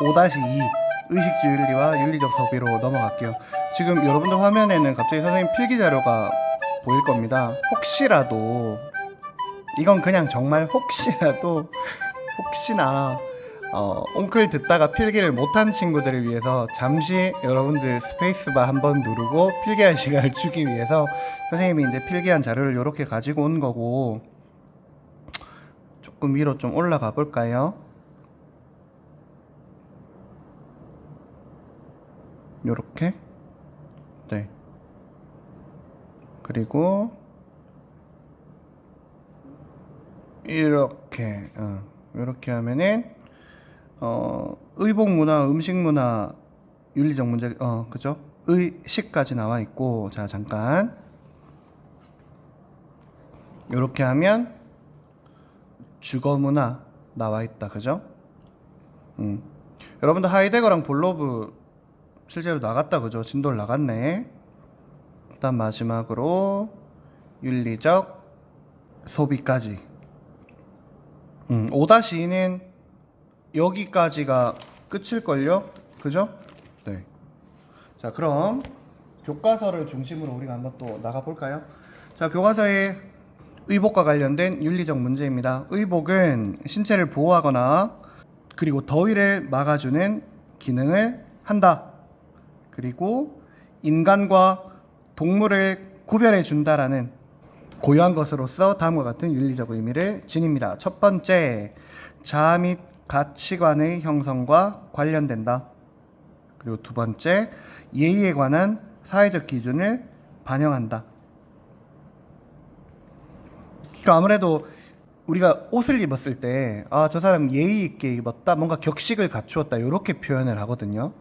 5-2 의식주 윤리와 윤리적 소비로 넘어갈게요. 지금 여러분들 화면에는 갑자기 선생님 필기 자료가 보일 겁니다. 혹시라도 이건 그냥 정말 혹시나 옹클 듣다가 필기를 못한 친구들을 위해서 잠시 여러분들 스페이스바 한번 누르고 필기할 시간을 주기 위해서 선생님이 이제 필기한 자료를 이렇게 가지고 온 거고, 조금 위로 좀 올라가 볼까요? 요렇게. 네. 그리고 이렇게 이렇게 하면은 의복 문화, 음식 문화, 윤리적 문제, 그죠? 의식까지 나와 있고, 자 잠깐 이렇게 하면 주거 문화 나와 있다, 그죠? 여러분들 하이데거랑 볼로브 실제로 나갔다, 그죠? 진도를 나갔네. 일단 마지막으로 윤리적 소비까지. 5-2는 여기까지가 끝일걸요? 그죠? 네. 자, 그럼 교과서를 중심으로 우리가 한번 또 나가볼까요? 자, 교과서의 의복과 관련된 윤리적 문제입니다. 의복은 신체를 보호하거나 그리고 더위를 막아주는 기능을 한다. 그리고 인간과 동물을 구별해 준다라는 고유한 것으로서 다음과 같은 윤리적 의미를 지닙니다. 첫 번째, 자아 및 가치관의 형성과 관련된다. 그리고 두 번째, 예의에 관한 사회적 기준을 반영한다. 그러니까 아무래도 우리가 옷을 입었을 때, 저 사람 예의 있게 입었다, 뭔가 격식을 갖추었다, 이렇게 표현을 하거든요.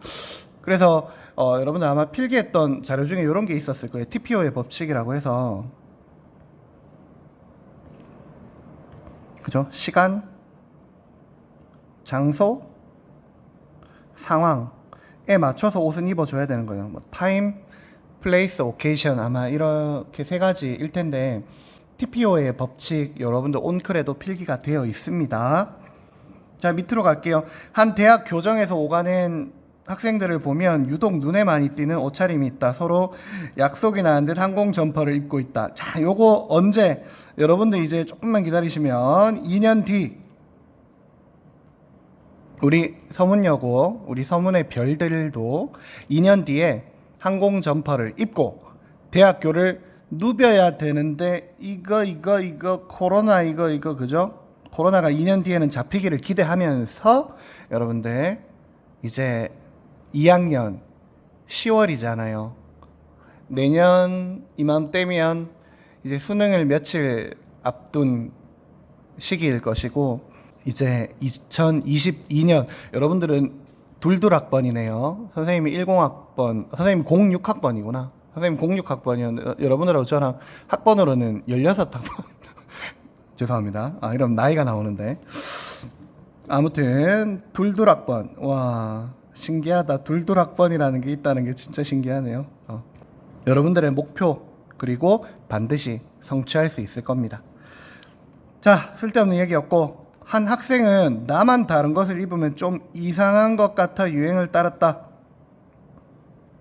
그래서 여러분들 아마 필기했던 자료 중에 이런 게 있었을 거예요. TPO의 법칙이라고 해서, 그죠? 시간, 장소, 상황에 맞춰서 옷은 입어줘야 되는 거예요. 뭐 타임, 플레이스, 오케이션, 아마 이렇게 세 가지일 텐데, TPO의 법칙 여러분들 온클에도 필기가 되어 있습니다. 자, 밑으로 갈게요. 한 대학 교정에서 오가는 학생들을 보면 유독 눈에 많이 띄는 옷차림이 있다. 서로 약속이 나는 듯 항공 점퍼를 입고 있다. 자, 요거 언제? 여러분들 이제 조금만 기다리시면 2년 뒤 우리 서문여고, 우리 서문의 별들도 2년 뒤에 항공 점퍼를 입고 대학교를 누벼야 되는데, 이거 코로나 이거 그죠? 코로나가 2년 뒤에는 잡히기를 기대하면서 여러분들 이제 2학년 10월이잖아요. 내년 이맘때면 이제 수능을 며칠 앞둔 시기일 것이고, 이제 2022년 여러분들은 둘둘학번이네요. 선생님이 10학번, 선생님 06학번이구나. 선생님 06학번이었는데 여러분들하고 저랑 학번으로는 16학번. 죄송합니다. 이러면 나이가 나오는데. 아무튼 둘둘학번. 와, 신기하다. 둘둘학번이라는 게 있다는 게 진짜 신기하네요. 여러분들의 목표, 그리고 반드시 성취할 수 있을 겁니다. 자, 쓸데없는 얘기였고, 한 학생은 나만 다른 것을 입으면 좀 이상한 것 같아 유행을 따랐다.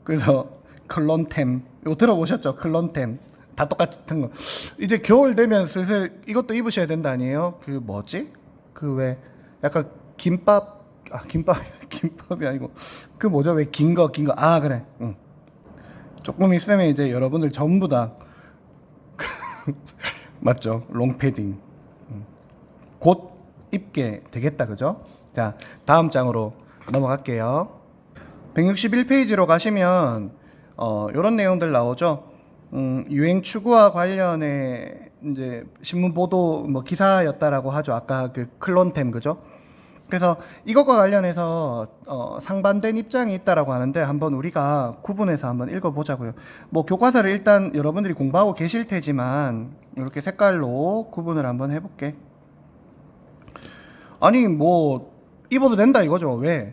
그래서 클론템, 이거 들어보셨죠? 클론템 다 똑같은 거. 이제 겨울 되면 슬슬 이것도 입으셔야 된다 아니에요? 그 뭐지? 그 왜 약간 김밥이 아니고 그 뭐죠? 왜 긴 거 그래. 조금 있으면 이제 여러분들 전부 다 맞죠? 롱패딩 곧 입게 되겠다, 그죠? 자, 다음 장으로 넘어갈게요. 161페이지로 가시면 이런 내용들 나오죠. 유행 추구와 관련해 이제 신문 보도 뭐 기사였다라고 하죠. 아까 그 클론템, 그죠? 그래서 이것과 관련해서 상반된 입장이 있다라고 하는데, 한번 우리가 구분해서 한번 읽어보자고요. 뭐 교과서를 일단 여러분들이 공부하고 계실 테지만 이렇게 색깔로 구분을 한번 해볼게. 아니 뭐 입어도 된다 이거죠. 왜?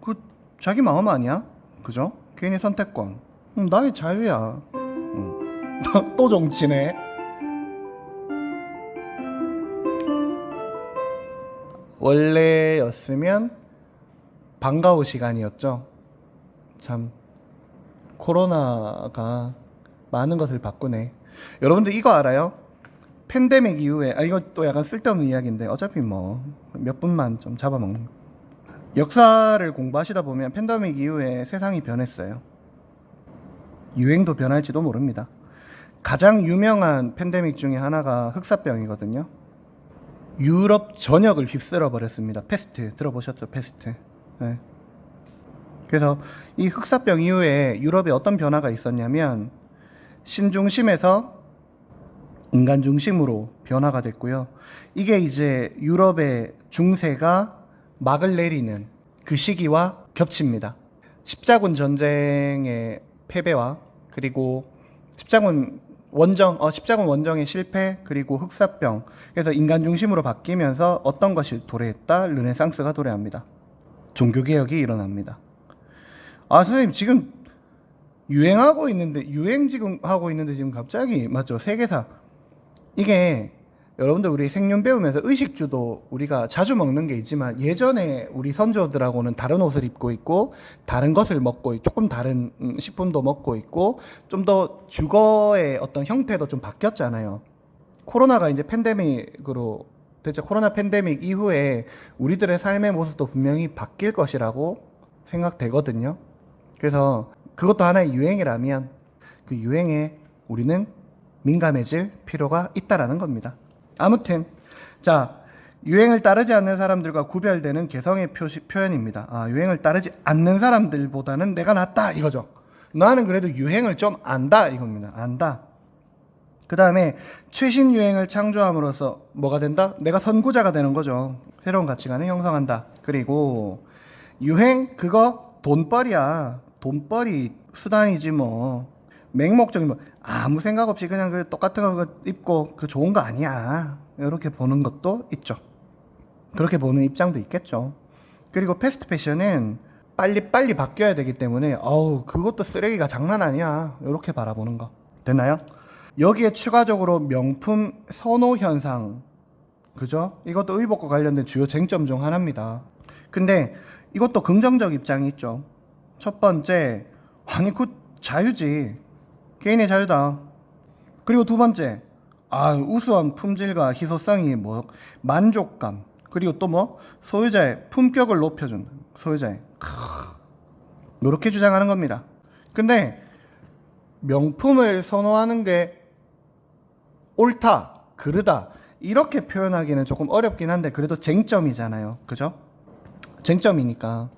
그 자기 마음 아니야? 그죠? 개인의 선택권. 나의 자유야. 또 정치네. 원래였으면 반가운 시간이었죠. 참 코로나가 많은 것을 바꾸네. 여러분들 이거 알아요? 팬데믹 이후에 이거 또 약간 쓸데없는 이야기인데 어차피 뭐 몇 분만 좀 잡아먹는 거. 역사를 공부하시다 보면 팬데믹 이후에 세상이 변했어요. 유행도 변할지도 모릅니다. 가장 유명한 팬데믹 중에 하나가 흑사병이거든요. 유럽 전역을 휩쓸어 버렸습니다. 패스트 들어보셨죠? 패스트. 네. 그래서 이 흑사병 이후에 유럽에 어떤 변화가 있었냐면 신중심에서 인간 중심으로 변화가 됐고요. 이게 이제 유럽의 중세가 막을 내리는 그 시기와 겹칩니다. 십자군 전쟁의 패배와 그리고 십자군 원정의 실패 그리고 흑사병, 그래서 인간 중심으로 바뀌면서 어떤 것이 도래했다? 르네상스가 도래합니다. 종교개혁이 일어납니다. 선생님 지금 유행하고 있는데 유행 지금 하고 있는데 지금 갑자기 맞죠? 세계사 이게 여러분들 우리 생윤 배우면서 의식주도 우리가 자주 먹는 게 있지만 예전에 우리 선조들하고는 다른 옷을 입고 있고 다른 것을 먹고 조금 다른 식품도 먹고 있고 좀 더 주거의 어떤 형태도 좀 바뀌었잖아요. 코로나가 이제 팬데믹으로 대체 코로나 팬데믹 이후에 우리들의 삶의 모습도 분명히 바뀔 것이라고 생각되거든요. 그래서 그것도 하나의 유행이라면 그 유행에 우리는 민감해질 필요가 있다라는 겁니다. 아무튼 자, 유행을 따르지 않는 사람들과 구별되는 개성의 표현입니다. 유행을 따르지 않는 사람들보다는 내가 낫다 이거죠. 나는 그래도 유행을 좀 안다 이겁니다. 안다. 그 다음에 최신 유행을 창조함으로써 뭐가 된다? 내가 선구자가 되는 거죠. 새로운 가치관을 형성한다. 그리고 유행 그거 돈벌이야. 돈벌이 수단이지 뭐. 맹목적인 뭐 아무 생각 없이 그냥 그 똑같은 거 입고 그 좋은 거 아니야. 이렇게 보는 것도 있죠. 그렇게 보는 입장도 있겠죠. 그리고 패스트 패션은 빨리 바뀌어야 되기 때문에 그것도 쓰레기가 장난 아니야. 이렇게 바라보는 거. 됐나요? 여기에 추가적으로 명품 선호 현상. 그죠? 이것도 의복과 관련된 주요 쟁점 중 하나입니다. 근데 이것도 긍정적 입장이 있죠. 첫 번째, 그 자유지. 개인의 자유다. 그리고 두 번째, 우수한 품질과 희소성이 만족감. 그리고 또 소유자의 품격을 높여준다. 소유자의. 이렇게 주장하는 겁니다. 근데 명품을 선호하는 게 옳다, 그르다 이렇게 표현하기는 조금 어렵긴 한데 그래도 쟁점이잖아요. 그죠? 쟁점이니까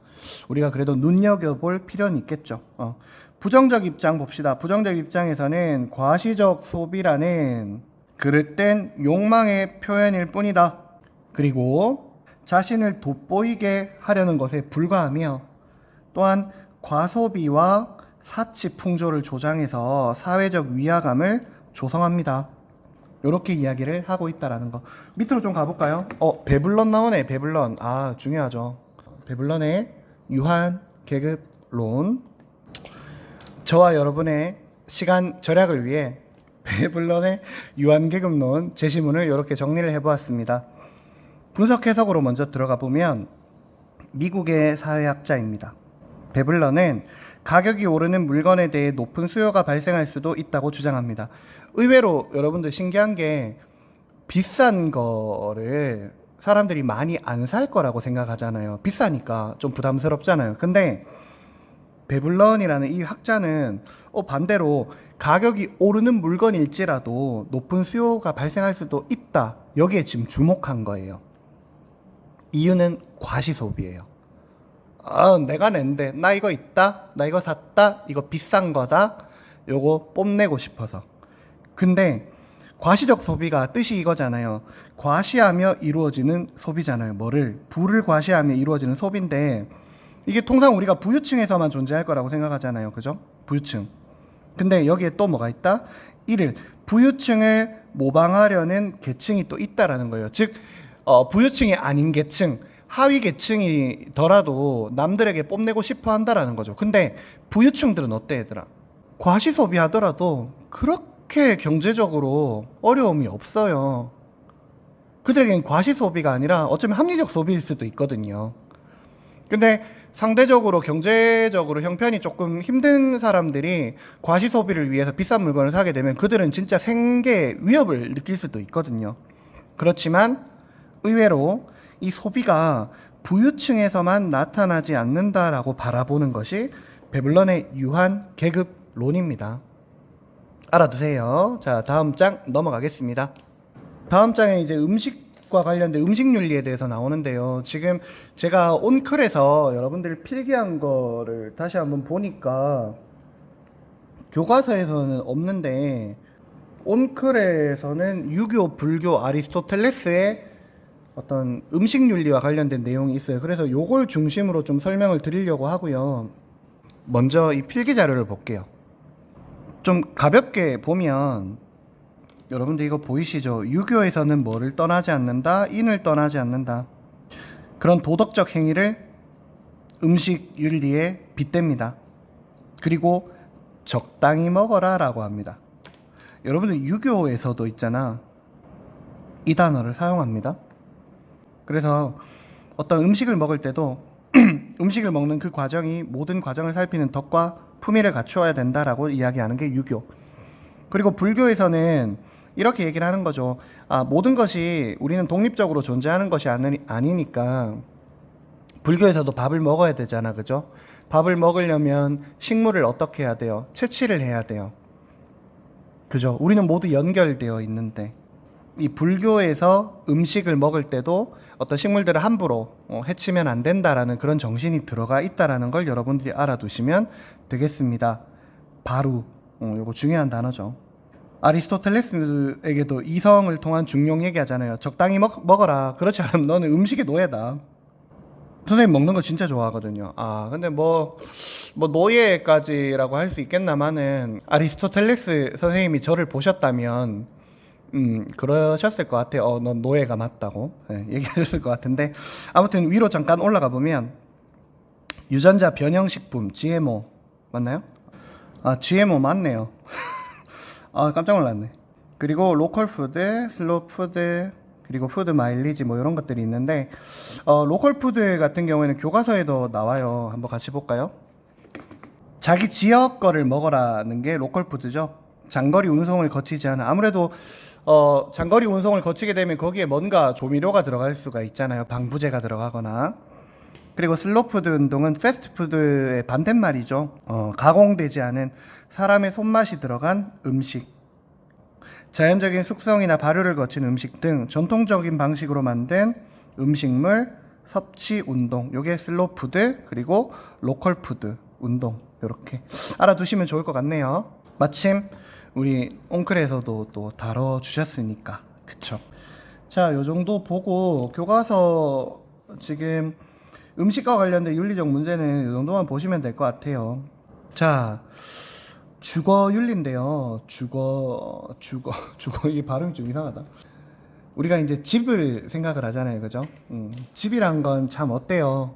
우리가 그래도 눈여겨볼 필요는 있겠죠. 부정적 입장 봅시다. 부정적 입장에서는 과시적 소비라는 그릇된 욕망의 표현일 뿐이다. 그리고 자신을 돋보이게 하려는 것에 불과하며 또한 과소비와 사치풍조를 조장해서 사회적 위화감을 조성합니다. 이렇게 이야기를 하고 있다라는 거. 밑으로 좀 가볼까요? 베블런 나오네. 베블런. 중요하죠. 베블런의 유한 계급론. 저와 여러분의 시간 절약을 위해 베블런의 유한 계급론 제시문을 이렇게 정리를 해보았습니다. 분석 해석으로 먼저 들어가 보면 미국의 사회학자입니다. 베블런은 가격이 오르는 물건에 대해 높은 수요가 발생할 수도 있다고 주장합니다. 의외로 여러분들 신기한 게 비싼 거를 사람들이 많이 안 살 거라고 생각하잖아요. 비싸니까 좀 부담스럽잖아요. 근데 베블런이라는 이 학자는 반대로 가격이 오르는 물건일지라도 높은 수요가 발생할 수도 있다. 여기에 지금 주목한 거예요. 이유는 과시소비예요. 내가 낸데 나 이거 있다, 나 이거 샀다, 이거 비싼 거다, 요거 뽐내고 싶어서. 근데 과시적 소비가 뜻이 이거잖아요. 과시하며 이루어지는 소비잖아요. 부를 과시하며 이루어지는 소비인데 이게 통상 우리가 부유층에서만 존재할 거라고 생각하잖아요. 그죠? 부유층. 근데 여기에 또 뭐가 있다? 이를 부유층을 모방하려는 계층이 또 있다라는 거예요. 즉 부유층이 아닌 계층, 하위 계층이더라도 남들에게 뽐내고 싶어 한다라는 거죠. 근데 부유층들은 어때 얘들아? 과시 소비하더라도 그렇게 경제적으로 어려움이 없어요. 그들에겐 과시 소비가 아니라 어쩌면 합리적 소비일 수도 있거든요. 근데 상대적으로 경제적으로 형편이 조금 힘든 사람들이 과시 소비를 위해서 비싼 물건을 사게 되면 그들은 진짜 생계 위협을 느낄 수도 있거든요. 그렇지만 의외로 이 소비가 부유층에서만 나타나지 않는다라고 바라보는 것이 베블런의 유한 계급론입니다. 알아두세요. 자, 다음 장 넘어가겠습니다. 다음 장에 이제 음식과 관련된 음식 윤리에 대해서 나오는데요. 지금 제가 온클에서 여러분들 필기한 거를 다시 한번 보니까 교과서에서는 없는데 온클에서는 유교, 불교, 아리스토텔레스의 어떤 음식 윤리와 관련된 내용이 있어요. 그래서 요걸 중심으로 좀 설명을 드리려고 하고요. 먼저 이 필기 자료를 볼게요. 좀 가볍게 보면 여러분들 이거 보이시죠? 유교에서는 뭐를 떠나지 않는다? 인을 떠나지 않는다. 그런 도덕적 행위를 음식 윤리에 빗댑니다. 그리고 적당히 먹어라 라고 합니다. 여러분들 유교에서도 있잖아. 이 단어를 사용합니다. 그래서 어떤 음식을 먹을 때도 음식을 먹는 그 과정이 모든 과정을 살피는 덕과 품위를 갖추어야 된다라고 이야기하는 게 유교. 그리고 불교에서는 이렇게 얘기를 하는 거죠. 모든 것이 우리는 독립적으로 존재하는 것이 아니니까 불교에서도 밥을 먹어야 되잖아. 그죠? 밥을 먹으려면 식물을 어떻게 해야 돼요? 채취를 해야 돼요. 그죠? 우리는 모두 연결되어 있는데 이 불교에서 음식을 먹을 때도 어떤 식물들을 함부로 해치면 안 된다라는 그런 정신이 들어가 있다라는 걸 여러분들이 알아두시면 되겠습니다. 바로 이거 중요한 단어죠. 아리스토텔레스에게도 이성을 통한 중용 얘기하잖아요. 적당히 먹어라. 그렇지 않으면 너는 음식의 노예다. 선생님 먹는 거 진짜 좋아하거든요. 근데 뭐 노예까지라고 할 수 있겠나마는 아리스토텔레스 선생님이 저를 보셨다면 그러셨을 것 같아요. 넌 노예가 맞다고 얘기하셨을 것 같은데 아무튼 위로 잠깐 올라가 보면 유전자 변형식품 GMO 맞나요? GMO 맞네요. 깜짝 놀랐네. 그리고 로컬 푸드, 슬로 푸드, 그리고 푸드 마일리지 뭐 이런 것들이 있는데 로컬 푸드 같은 경우에는 교과서에도 나와요. 한번 같이 볼까요? 자기 지역 거를 먹어라는 게 로컬 푸드죠. 장거리 운송을 거치지 않아. 아무래도 장거리 운송을 거치게 되면 거기에 뭔가 조미료가 들어갈 수가 있잖아요. 방부제가 들어가거나. 그리고 슬로푸드 운동은 패스트푸드의 반대말이죠. 가공되지 않은 사람의 손맛이 들어간 음식. 자연적인 숙성이나 발효를 거친 음식 등 전통적인 방식으로 만든 음식물 섭취 운동. 요게 슬로푸드 그리고 로컬푸드 운동. 요렇게 알아두시면 좋을 것 같네요. 마침 우리 옹클에서도 또 다뤄주셨으니까 그쵸. 자, 요 정도 보고 교과서 지금 음식과 관련된 윤리적 문제는 이 정도만 보시면 될 것 같아요. 자, 주거 윤리인데요. 주거 이 발음이 좀 이상하다. 우리가 이제 집을 생각을 하잖아요, 그죠? 집이란 건 참 어때요?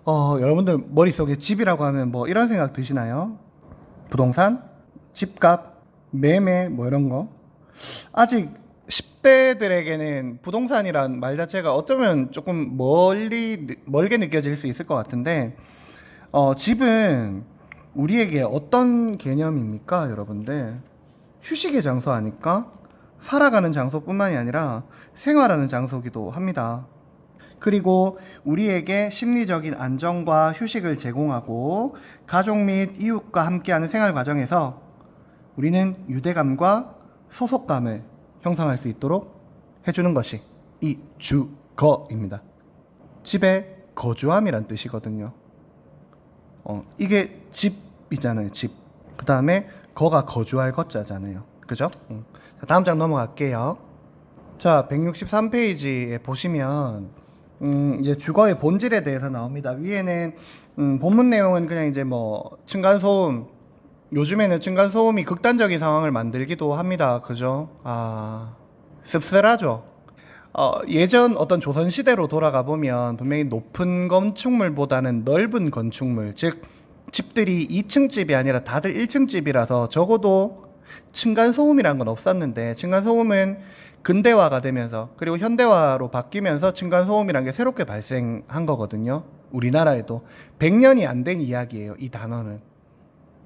여러분들 머릿속에 집이라고 하면 뭐 이런 생각 드시나요? 부동산, 집값, 매매 뭐 이런 거. 아직 10대들에게는 부동산이란 말 자체가 어쩌면 조금 멀게 느껴질 수 있을 것 같은데 집은 우리에게 어떤 개념입니까, 여러분들? 휴식의 장소 아닐까? 살아가는 장소뿐만이 아니라 생활하는 장소기도 합니다. 그리고 우리에게 심리적인 안정과 휴식을 제공하고 가족 및 이웃과 함께하는 생활 과정에서 우리는 유대감과 소속감을 형성할 수 있도록 해주는 것이 이 주거입니다. 집의 거주함이란 뜻이거든요. 이게 집이잖아요. 집. 그 다음에 거가 거주할 거자잖아요. 그죠? 자, 다음 장 넘어갈게요. 자, 163페이지에 보시면 이제 주거의 본질에 대해서 나옵니다. 위에는 본문 내용은 그냥 이제 뭐 층간소음, 요즘에는 층간소음이 극단적인 상황을 만들기도 합니다. 그죠? 씁쓸하죠. 예전 어떤 조선시대로 돌아가 보면 분명히 높은 건축물보다는 넓은 건축물, 즉 집들이 2층 집이 아니라 다들 1층 집이라서 적어도 층간소음이란 건 없었는데, 층간소음은 근대화가 되면서 그리고 현대화로 바뀌면서 층간소음이란 게 새롭게 발생한 거거든요. 우리나라에도 100년이 안 된 이야기예요, 이 단어는.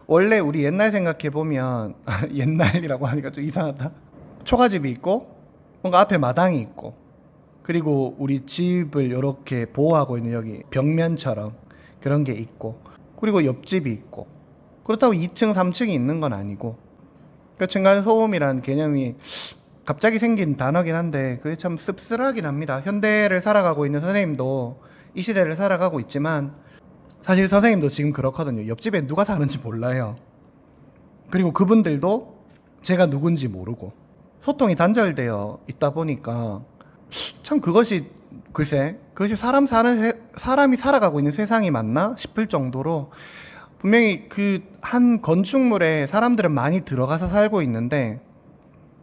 원래 우리 옛날 생각해 보면 옛날이라고 하니까 좀 이상하다. 초가집이 있고 뭔가 앞에 마당이 있고, 그리고 우리 집을 이렇게 보호하고 있는 여기 벽면처럼 그런 게 있고, 그리고 옆집이 있고, 그렇다고 2층 3층이 있는 건 아니고, 그 층간소음이란 개념이 갑자기 생긴 단어긴 한데 그게 참 씁쓸하긴 합니다. 현대를 살아가고 있는 선생님도 이 시대를 살아가고 있지만 사실 선생님도 지금 그렇거든요. 옆집에 누가 사는지 몰라요. 그리고 그분들도 제가 누군지 모르고 소통이 단절되어 있다 보니까 참 그것이, 글쎄, 그것이 사람이 살아가고 있는 세상이 맞나 싶을 정도로, 분명히 그 한 건축물에 사람들은 많이 들어가서 살고 있는데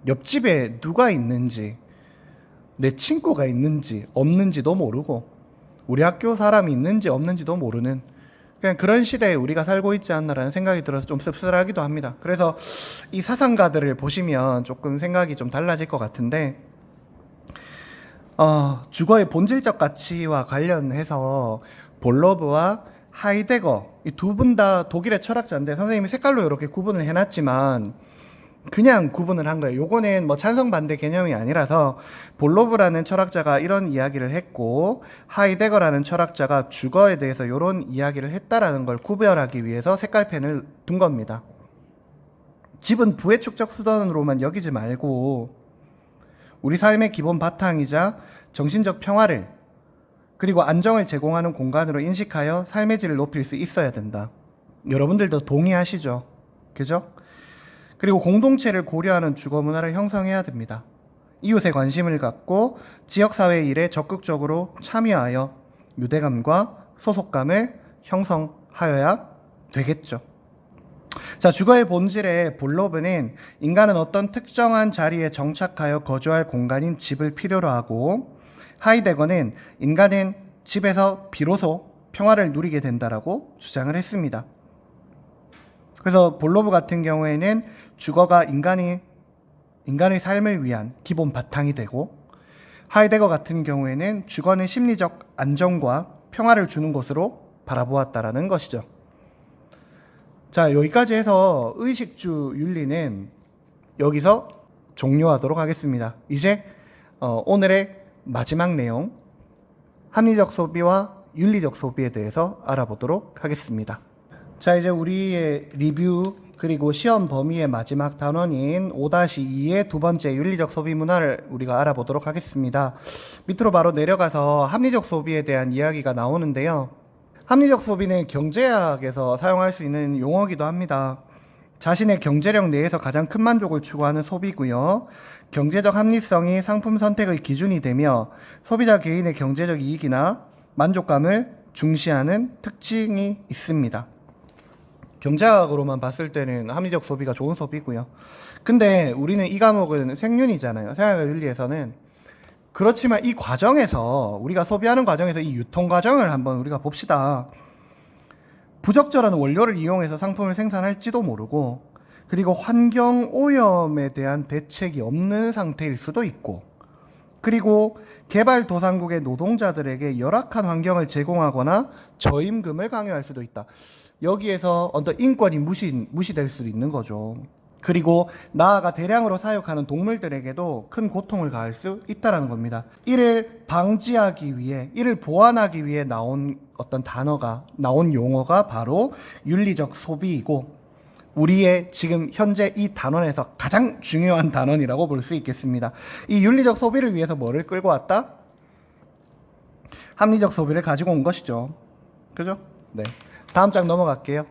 옆집에 누가 있는지, 내 친구가 있는지 없는지도 모르고, 우리 학교 사람이 있는지 없는지도 모르는 그냥 그런 시대에 우리가 살고 있지 않나라는 생각이 들어서 좀 씁쓸하기도 합니다. 그래서 이 사상가들을 보시면 조금 생각이 좀 달라질 것 같은데, 주거의 본질적 가치와 관련해서 볼로브와 하이데거, 이 두 분 다 독일의 철학자인데 선생님이 색깔로 이렇게 구분을 해놨지만 그냥 구분을 한 거예요. 요거는 뭐 찬성 반대 개념이 아니라서 볼로브라는 철학자가 이런 이야기를 했고 하이데거라는 철학자가 주거에 대해서 이런 이야기를 했다라는 걸 구별하기 위해서 색깔펜을 둔 겁니다. 집은 부의 축적 수단으로만 여기지 말고 우리 삶의 기본 바탕이자 정신적 평화를 그리고 안정을 제공하는 공간으로 인식하여 삶의 질을 높일 수 있어야 된다. 여러분들도 동의하시죠? 그죠? 그리고 공동체를 고려하는 주거 문화를 형성해야 됩니다. 이웃에 관심을 갖고 지역사회 일에 적극적으로 참여하여 유대감과 소속감을 형성하여야 되겠죠. 자, 주거의 본질의 볼로브는 인간은 어떤 특정한 자리에 정착하여 거주할 공간인 집을 필요로 하고, 하이데거는 인간은 집에서 비로소 평화를 누리게 된다라고 주장을 했습니다. 그래서 볼로브 같은 경우에는 주거가 인간의 삶을 위한 기본 바탕이 되고, 하이데거 같은 경우에는 주거는 심리적 안정과 평화를 주는 것으로 바라보았다라는 것이죠. 자, 여기까지 해서 의식주 윤리는 여기서 종료하도록 하겠습니다. 이제 오늘의 마지막 내용, 합리적 소비와 윤리적 소비에 대해서 알아보도록 하겠습니다. 자, 이제 우리의 리뷰 그리고 시험 범위의 마지막 단원인 5-2의 두 번째 윤리적 소비 문화를 우리가 알아보도록 하겠습니다. 밑으로 바로 내려가서 합리적 소비에 대한 이야기가 나오는데요. 합리적 소비는 경제학에서 사용할 수 있는 용어이기도 합니다. 자신의 경제력 내에서 가장 큰 만족을 추구하는 소비고요. 경제적 합리성이 상품 선택의 기준이 되며 소비자 개인의 경제적 이익이나 만족감을 중시하는 특징이 있습니다. 경제학으로만 봤을 때는 합리적 소비가 좋은 소비고요. 근데 우리는 이 과목은 생윤이잖아요. 생활과 윤리에서는. 그렇지만 이 과정에서, 우리가 소비하는 과정에서 이 유통 과정을 한번 우리가 봅시다. 부적절한 원료를 이용해서 상품을 생산할지도 모르고, 그리고 환경 오염에 대한 대책이 없는 상태일 수도 있고, 그리고 개발도상국의 노동자들에게 열악한 환경을 제공하거나 저임금을 강요할 수도 있다. 여기에서 어떤 인권이 무시될 수도 있는 거죠. 그리고 나아가 대량으로 사육하는 동물들에게도 큰 고통을 가할 수 있다는 겁니다. 이를 방지하기 위해, 이를 보완하기 위해 나온 어떤 나온 용어가 바로 윤리적 소비이고, 우리의 지금 현재 이 단원에서 가장 중요한 단원이라고 볼 수 있겠습니다. 이 윤리적 소비를 위해서 뭐를 끌고 왔다? 합리적 소비를 가지고 온 것이죠. 그죠? 네. 다음 장 넘어갈게요.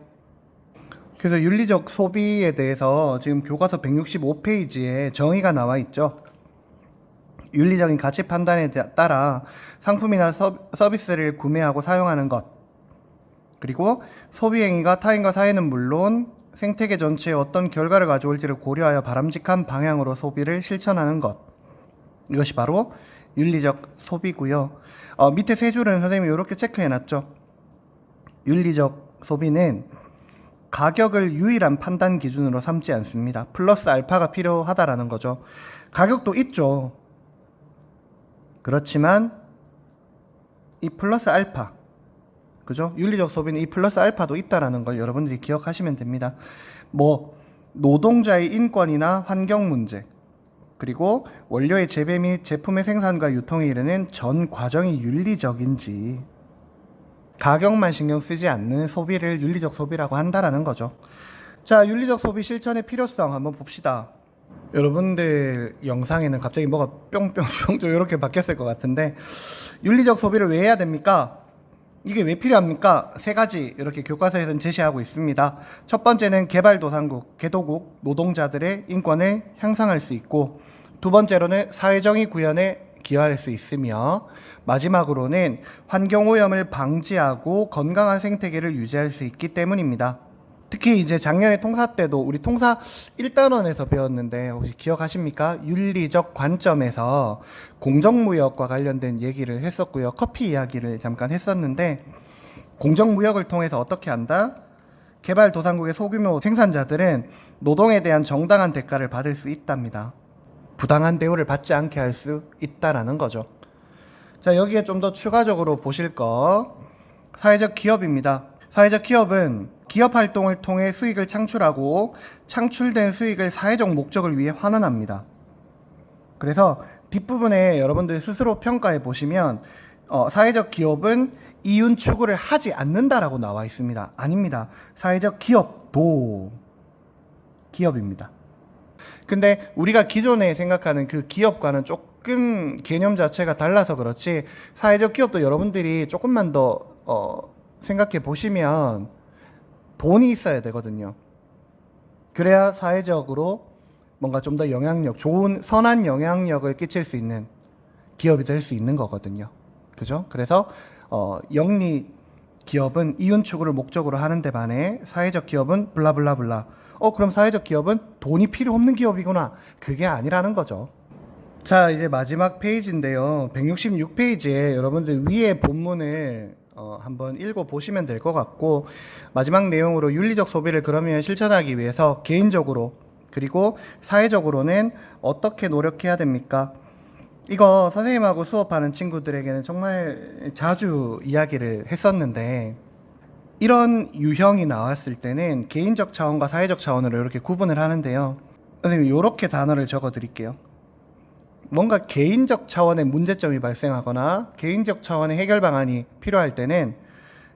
그래서 윤리적 소비에 대해서 지금 교과서 165페이지에 정의가 나와 있죠. 윤리적인 가치 판단에 따라 상품이나 서비스를 구매하고 사용하는 것, 그리고 소비 행위가 타인과 사회는 물론 생태계 전체에 어떤 결과를 가져올지를 고려하여 바람직한 방향으로 소비를 실천하는 것, 이것이 바로 윤리적 소비고요. 밑에 세 줄은 선생님이 이렇게 체크해놨죠. 윤리적 소비는 가격을 유일한 판단 기준으로 삼지 않습니다. 플러스 알파가 필요하다라는 거죠. 가격도 있죠. 그렇지만 이 플러스 알파, 그죠? 윤리적 소비는 이 플러스 알파도 있다라는 걸 여러분들이 기억하시면 됩니다. 뭐 노동자의 인권이나 환경 문제, 그리고 원료의 재배 및 제품의 생산과 유통에 이르는 전 과정이 윤리적인지, 가격만 신경 쓰지 않는 소비를 윤리적 소비라고 한다라는 거죠. 자, 윤리적 소비 실천의 필요성 한번 봅시다. 여러분들 영상에는 갑자기 뭐가 뿅뿅뿅 이렇게 바뀌었을 것 같은데, 윤리적 소비를 왜 해야 됩니까? 이게 왜 필요합니까? 세 가지 이렇게 교과서에서는 제시하고 있습니다. 첫 번째는 개발도상국, 개도국 노동자들의 인권을 향상할 수 있고, 두 번째로는 사회정의 구현에 기여할 수 있으며, 마지막으로는 환경오염을 방지하고 건강한 생태계를 유지할 수 있기 때문입니다. 특히 이제 작년에 통사 때도 우리 통사 1단원에서 배웠는데 혹시 기억하십니까? 윤리적 관점에서 공정무역과 관련된 얘기를 했었고요. 커피 이야기를 잠깐 했었는데, 공정무역을 통해서 어떻게 한다? 개발도상국의 소규모 생산자들은 노동에 대한 정당한 대가를 받을 수 있답니다. 부당한 대우를 받지 않게 할 수 있다라는 거죠. 자, 여기에 좀 더 추가적으로 보실 거, 사회적 기업입니다. 사회적 기업은 기업 활동을 통해 수익을 창출하고 창출된 수익을 사회적 목적을 위해 환원합니다. 그래서 뒷부분에 여러분들 스스로 평가해 보시면 사회적 기업은 이윤 추구를 하지 않는다라고 나와 있습니다. 아닙니다. 사회적 기업도 기업입니다. 근데 우리가 기존에 생각하는 그 기업과는 조금 개념 자체가 달라서 그렇지, 사회적 기업도 여러분들이 조금만 더 생각해 보시면 돈이 있어야 되거든요. 그래야 사회적으로 뭔가 좀 더 영향력, 좋은 선한 영향력을 끼칠 수 있는 기업이 될 수 있는 거거든요. 그죠? 그래서 영리 기업은 이윤 추구를 목적으로 하는데 반해 사회적 기업은 블라블라블라. 그럼 사회적 기업은 돈이 필요 없는 기업이구나. 그게 아니라는 거죠. 자, 이제 마지막 페이지인데요. 166페이지에 여러분들 위에 본문을 한번 읽어보시면 될 것 같고, 마지막 내용으로 윤리적 소비를 그러면 실천하기 위해서 개인적으로 그리고 사회적으로는 어떻게 노력해야 됩니까? 이거 선생님하고 수업하는 친구들에게는 정말 자주 이야기를 했었는데, 이런 유형이 나왔을 때는 개인적 차원과 사회적 차원으로 이렇게 구분을 하는데요. 선생님 이렇게 단어를 적어 드릴게요. 뭔가 개인적 차원의 문제점이 발생하거나 개인적 차원의 해결 방안이 필요할 때는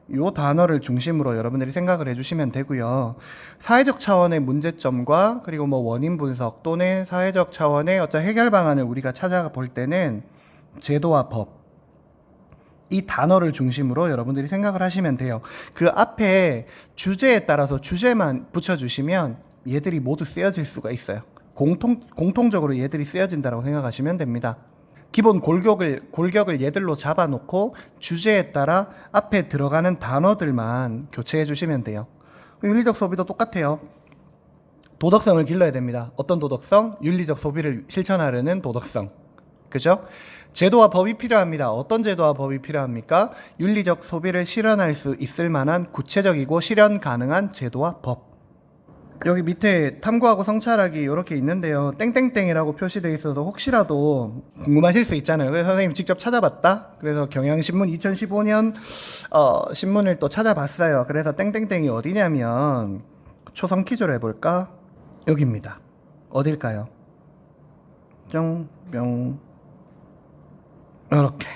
이 단어를 중심으로 여러분들이 생각을 해주시면 되고요. 사회적 차원의 문제점과 그리고 뭐 원인 분석 또는 사회적 차원의 어떤 해결 방안을 우리가 찾아볼 때는 제도와 법, 이 단어를 중심으로 여러분들이 생각을 하시면 돼요. 그 앞에 주제에 따라서 주제만 붙여주시면 얘들이 모두 쓰여질 수가 있어요. 공통적으로 얘들이 쓰여진다고 생각하시면 됩니다. 기본 골격을 얘들로 잡아놓고 주제에 따라 앞에 들어가는 단어들만 교체해 주시면 돼요. 윤리적 소비도 똑같아요. 도덕성을 길러야 됩니다. 어떤 도덕성? 윤리적 소비를 실천하려는 도덕성. 그죠? 제도와 법이 필요합니다. 어떤 제도와 법이 필요합니까? 윤리적 소비를 실현할 수 있을 만한 구체적이고 실현 가능한 제도와 법. 여기 밑에 탐구하고 성찰하기 이렇게 있는데요. 땡땡땡이라고 표시되어 있어서 혹시라도 궁금하실 수 있잖아요. 그래서 선생님 직접 찾아봤다. 그래서 경향신문 2015년 신문을 또 찾아봤어요. 그래서 땡땡땡이 어디냐면 초성 퀴즈로 해볼까? 여기입니다. 어딜까요? 뿅뿅 이렇게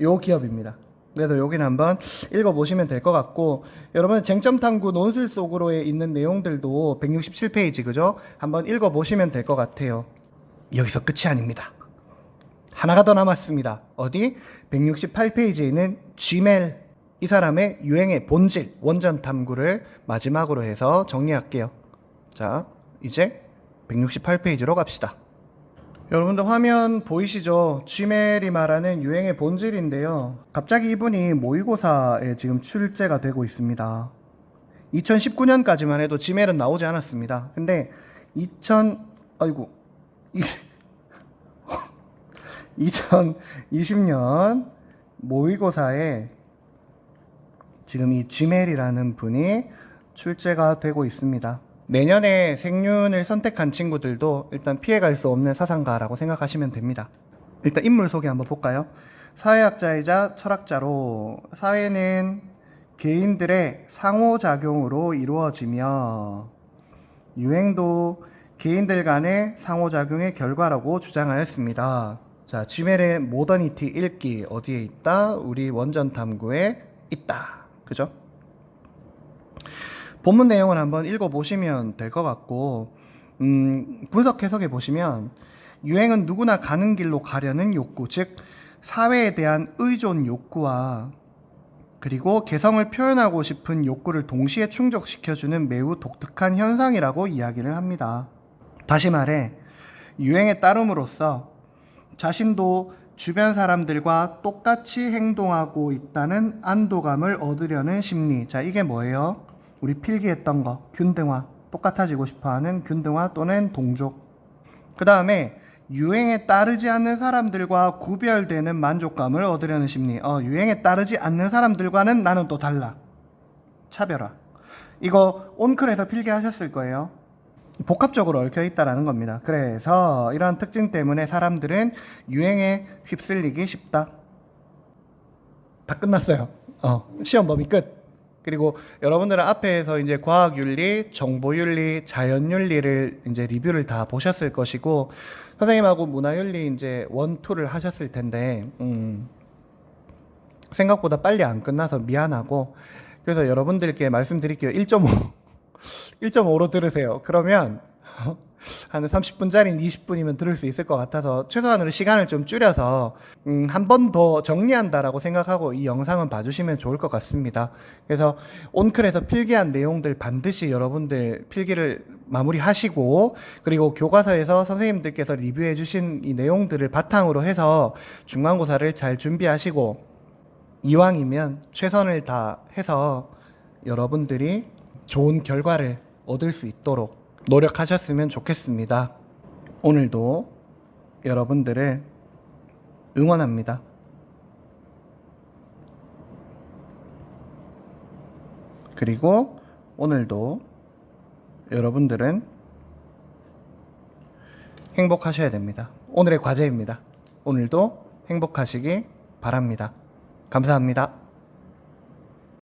요 기업입니다. 그래서 여기는 한번 읽어보시면 될 것 같고, 여러분 쟁점 탐구 논술 속으로에 있는 내용들도 167페이지 그죠? 한번 읽어보시면 될 것 같아요. 여기서 끝이 아닙니다. 하나가 더 남았습니다. 어디? 168페이지에 있는 Gmail, 이 사람의 유행의 본질, 원전 탐구를 마지막으로 해서 정리할게요. 자, 이제 168페이지로 갑시다. 여러분들 화면 보이시죠? Gmail이 말하는 유행의 본질인데요. 갑자기 이분이 모의고사에 지금 출제가 되고 있습니다. 2019년까지만 해도 Gmail은 나오지 않았습니다. 근데 2020년 모의고사에 지금 이 Gmail이라는 분이 출제가 되고 있습니다. 내년에 생윤을 선택한 친구들도 일단 피해갈 수 없는 사상가라고 생각하시면 됩니다. 일단 인물 소개 한번 볼까요? 사회학자이자 철학자로 사회는 개인들의 상호작용으로 이루어지며 유행도 개인들 간의 상호작용의 결과라고 주장하였습니다. 자, 지멜의 모더니티 읽기 어디에 있다? 우리 원전 탐구에 있다. 그죠? 본문 내용을 한번 읽어보시면 될 것 같고, 분석 해석해 보시면, 유행은 누구나 가는 길로 가려는 욕구, 즉, 사회에 대한 의존 욕구와 그리고 개성을 표현하고 싶은 욕구를 동시에 충족시켜주는 매우 독특한 현상이라고 이야기를 합니다. 다시 말해, 유행에 따름으로써 자신도 주변 사람들과 똑같이 행동하고 있다는 안도감을 얻으려는 심리. 자, 이게 뭐예요? 우리 필기했던 거, 균등화. 똑같아지고 싶어하는 균등화 또는 동족. 그 다음에 유행에 따르지 않는 사람들과 구별되는 만족감을 얻으려는 심리. 유행에 따르지 않는 사람들과는 나는 또 달라. 차별화. 이거 온클에서 필기하셨을 거예요. 복합적으로 얽혀 있다라는 겁니다. 그래서 이러한 특징 때문에 사람들은 유행에 휩쓸리기 쉽다. 다 끝났어요. 시험 범위 끝. 그리고 여러분들은 앞에서 이제 과학윤리, 정보윤리, 자연윤리를 이제 리뷰를 다 보셨을 것이고, 선생님하고 문화윤리 이제 1, 2를 하셨을 텐데, 생각보다 빨리 안 끝나서 미안하고, 그래서 여러분들께 말씀드릴게요. 1.5. 1.5로 들으세요. 그러면 한 30분짜리 20분이면 들을 수 있을 것 같아서 최소한으로 시간을 좀 줄여서 한 번 더 정리한다라고 생각하고 이 영상은 봐주시면 좋을 것 같습니다. 그래서 온클에서 필기한 내용들 반드시 여러분들 필기를 마무리하시고, 그리고 교과서에서 선생님들께서 리뷰해 주신 이 내용들을 바탕으로 해서 중간고사를 잘 준비하시고, 이왕이면 최선을 다해서 여러분들이 좋은 결과를 얻을 수 있도록 노력하셨으면 좋겠습니다. 오늘도 여러분들을 응원합니다. 그리고 오늘도 여러분들은 행복하셔야 됩니다. 오늘의 과제입니다. 오늘도 행복하시기 바랍니다. 감사합니다.